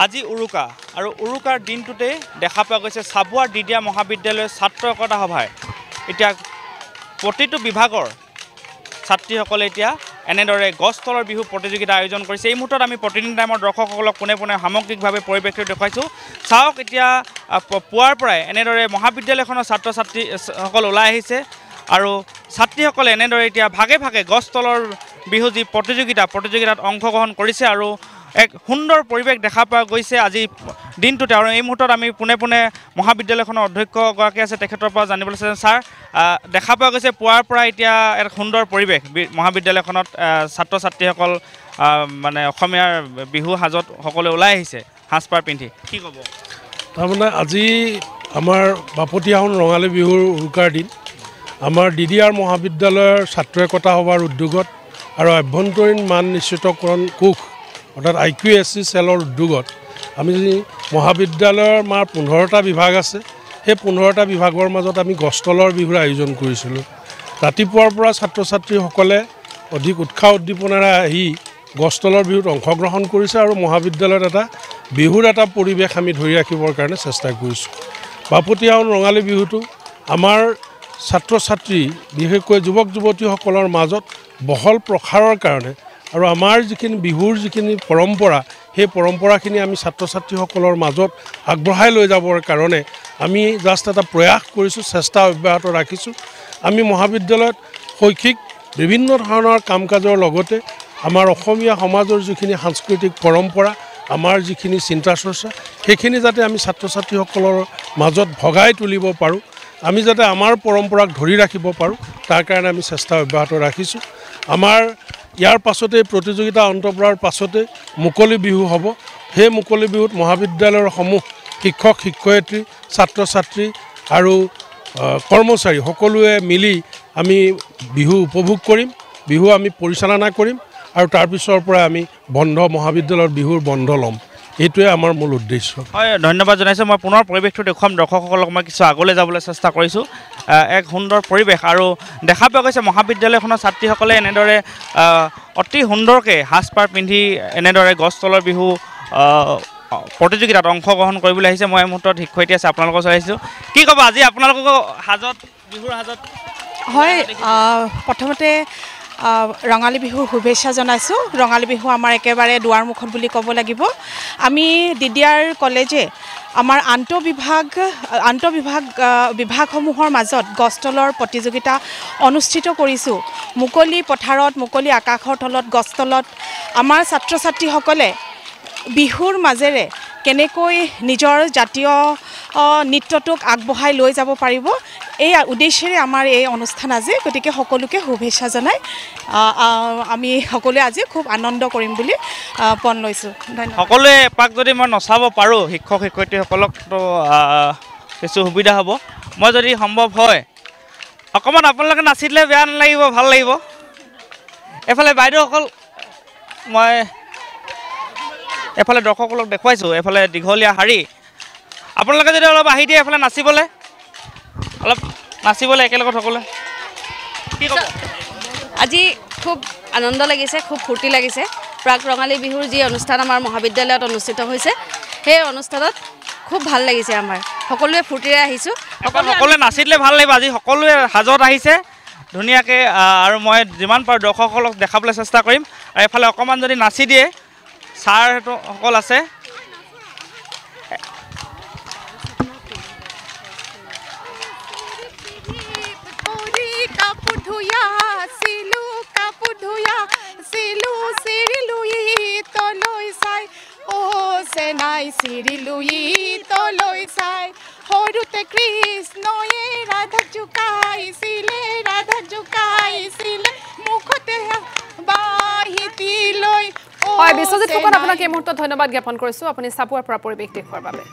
আজি উৰুকা আৰু উৰুকাৰ দিনটোতে দেখা পোৱা গৈছে চাবুৱাৰ দিদিয়া মহাবিদ্যালয়ৰ ছাত্ৰ একতা সভায় এতিয়া প্ৰতিটো বিভাগৰ ছাত্ৰীসকলে এতিয়া এনেদৰে গছ তলৰ বিহু প্ৰতিযোগিতা আয়োজন কৰিছে। এই মুহূৰ্তত আমি প্ৰতিদিন টাইমৰ দৰ্শকসকলক পোনে পোনে সামগ্ৰিকভাৱে পৰিৱেশটো দেখুৱাইছোঁ। চাওক এতিয়া পুৱাৰ পৰাই এনেদৰে মহাবিদ্যালয়খনৰ ছাত্ৰ ছাত্ৰীসকল ওলাই আহিছে আৰু ছাত্ৰীসকলে এনেদৰে এতিয়া ভাগে ভাগে গছ তলৰ বিহু যি প্ৰতিযোগিতাত অংশগ্ৰহণ কৰিছে আৰু এক সুন্দৰ পৰিৱেশ দেখা পোৱা গৈছে আজি দিনটোতে। আৰু এই মুহূৰ্তত আমি পোনে পোনে মহাবিদ্যালয়খনৰ অধ্যক্ষগৰাকী আছে তেখেতৰ পৰা জানিবলৈ চাইছোঁ। ছাৰ, দেখা পোৱা গৈছে পুৱাৰ পৰা এতিয়া এক সুন্দৰ পৰিৱেশ মহাবিদ্যালয়খনত ছাত্ৰ ছাত্ৰীসকল মানে অসমীয়াৰ বিহু সাজত সকলোৱে ওলাই আহিছে সাজপাৰ পিন্ধি, কি ক'ব? তাৰমানে আজি আমাৰ বাপতিসাহোন ৰঙালী বিহুৰ উৰুকাৰ দিন আমাৰ DDR মহাবিদ্যালয়ৰ ছাত্ৰ একতা সভাৰ উদ্যোগত আৰু আভ্যন্তৰীণ মান নিশ্চিতকৰণ কোষ অৰ্থাৎ IQSC চেলৰ উদ্যোগত আমি মহাবিদ্যালয়ৰ আমাৰ 15টা বিভাগ আছে, সেই 15টা বিভাগৰ মাজত আমি গছতলৰ বিহুৰ আয়োজন কৰিছিলোঁ। ৰাতিপুৱাৰ পৰা ছাত্ৰ ছাত্ৰীসকলে অধিক উৎসাহ উদ্দীপনাৰে আহি গছতলৰ বিহুত অংশগ্ৰহণ কৰিছে আৰু মহাবিদ্যালয়ত এটা বিহুৰ এটা পৰিৱেশ আমি ধৰি ৰাখিবৰ কাৰণে চেষ্টা কৰিছোঁ। বাপতিসাহোন ৰঙালী বিহুটো আমাৰ ছাত্ৰ ছাত্ৰী বিশেষকৈ যুৱক যুৱতীসকলৰ মাজত বহল প্ৰসাৰৰ কাৰণে আৰু আমাৰ যিখিনি বিহুৰ যিখিনি পৰম্পৰা সেই পৰম্পৰাখিনি আমি ছাত্ৰ ছাত্ৰীসকলৰ মাজত আগবঢ়াই লৈ যাবৰ কাৰণে আমি জাষ্ট এটা প্ৰয়াস কৰিছোঁ, চেষ্টা অব্যাহত ৰাখিছোঁ। আমি মহাবিদ্যালয়ত শৈক্ষিক বিভিন্ন ধৰণৰ কাম কাজৰ লগতে আমাৰ অসমীয়া সমাজৰ যিখিনি সাংস্কৃতিক পৰম্পৰা আমাৰ যিখিনি চিন্তা চৰ্চা সেইখিনি যাতে আমি ছাত্ৰ ছাত্ৰীসকলৰ মাজত ভগাই তুলিব পাৰোঁ, আমি যাতে আমাৰ পৰম্পৰাক ধৰি ৰাখিব পাৰোঁ তাৰ কাৰণে আমি চেষ্টা অব্যাহত ৰাখিছোঁ। আমাৰ ইয়াৰ পাছতে প্ৰতিযোগিতা অন্ত পৰাৰ পাছতে মুকলি বিহু হ'ব। সেই মুকলি বিহুত মহাবিদ্যালয়ৰ সমূহ শিক্ষক শিক্ষয়িত্ৰী ছাত্ৰ ছাত্ৰী আৰু কৰ্মচাৰী সকলোৱে মিলি আমি বিহু উপভোগ কৰিম, বিহু আমি পৰিচালনা কৰিম আৰু তাৰপিছৰ পৰা আমি মহাবিদ্যালয়ৰ বিহুৰ বন্ধ ল'ম। এইটোৱে আমাৰ মূল উদ্দেশ্য। হয়, ধন্যবাদ জনাইছোঁ। মই পুনৰ পৰিৱেশটো দেখুৱাম দৰ্শকসকলক, মই কিছু আগলৈ যাবলৈ চেষ্টা কৰিছোঁ। এক সুন্দৰ পৰিৱেশ আৰু দেখা পোৱা গৈছে মহাবিদ্যালয়খনৰ ছাত্ৰীসকলে এনেদৰে অতি সুন্দৰকৈ সাজপাৰ পিন্ধি এনেদৰে গছ তলৰ বিহু প্ৰতিযোগিতাত অংশগ্ৰহণ কৰিবলৈ আহিছে। মই এই মুহূৰ্তত শিক্ষয়িত্ৰী আছে আপোনালোকৰ ওচৰত আহিছোঁ, কি ক'ব আজি আপোনালোকক বিহুৰ সাজত? হয়, প্ৰথমতে ৰঙালী বিহুৰ শুভেচ্ছা জনাইছোঁ। ৰঙালী বিহু আমাৰ একেবাৰে দুৱাৰমুখত বুলি ক'ব লাগিব। আমি DDR কলেজে আমাৰ বিভাগসমূহৰ মাজত গছতলৰ প্ৰতিযোগিতা অনুষ্ঠিত কৰিছোঁ। মুকলি পথাৰত, মুকলি আকাশৰ তলত, গছতলত আমাৰ ছাত্ৰ ছাত্ৰীসকলে বিহুৰ মাজেৰে কেনেকৈ নিজৰ জাতীয় নৃত্যটোক আগবঢ়াই লৈ যাব পাৰিব এই উদ্দেশ্যেৰে আমাৰ এই অনুষ্ঠান আজি। গতিকে সকলোকে শুভেচ্ছা জনাই আমি সকলোৱে আজি খুব আনন্দ কৰিম বুলি পণ লৈছোঁ। ধন্যবাদ। সকলোৱে এপাক যদি মই নচাব পাৰোঁ শিক্ষক শিক্ষয়িত্ৰীসকলকতো কিছু সুবিধা হ'ব। মই যদি সম্ভৱ হয় অকণমান আপোনালোকে নাচি দিলে বেয়া নালাগিব, ভাল লাগিব। এফালে বাইদেউসকল, মই এফালে দৰ্শকসকলক দেখুৱাইছোঁ, এফালে দীঘলীয়া শাৰী, আপোনালোকে যদি অলপ আহি দিয়ে এফালে নাচিবলৈ একেলগত সকলোৱে, কি ক'ব? আজি খুব আনন্দ লাগিছে, খুব ফূৰ্তি লাগিছে। প্ৰাক ৰঙালী বিহুৰ যি অনুষ্ঠান আমাৰ মহাবিদ্যালয়ত অনুষ্ঠিত হৈছে সেই অনুষ্ঠানত খুব ভাল লাগিছে। আমাৰ সকলোৱে ফূৰ্তিৰে আহিছোঁ, সকলোৱে নাচি দিলে ভাল লাগিব। আজি সকলোৱে সাজত আহিছে ধুনীয়াকৈ আৰু মই যিমান পাৰোঁ দৰ্শকসকলক দেখাবলৈ চেষ্টা কৰিম। আৰু এফালে অকণমান যদি নাচি দিয়ে ছাৰসকল আছে, সৰুতে কৃষ্ণয়ে ৰাধাক জোকাইছিলে, মুখতে বাহিতি লৈ। হয়, বিশ্বজিৎ ফুকন আপোনাক এই মুহূৰ্তত ধন্যবাদ জ্ঞাপন কৰিছোঁ আপুনি চাবুৱাৰ পৰা পৰিৱেশ দেখুৱাৰ বাবে।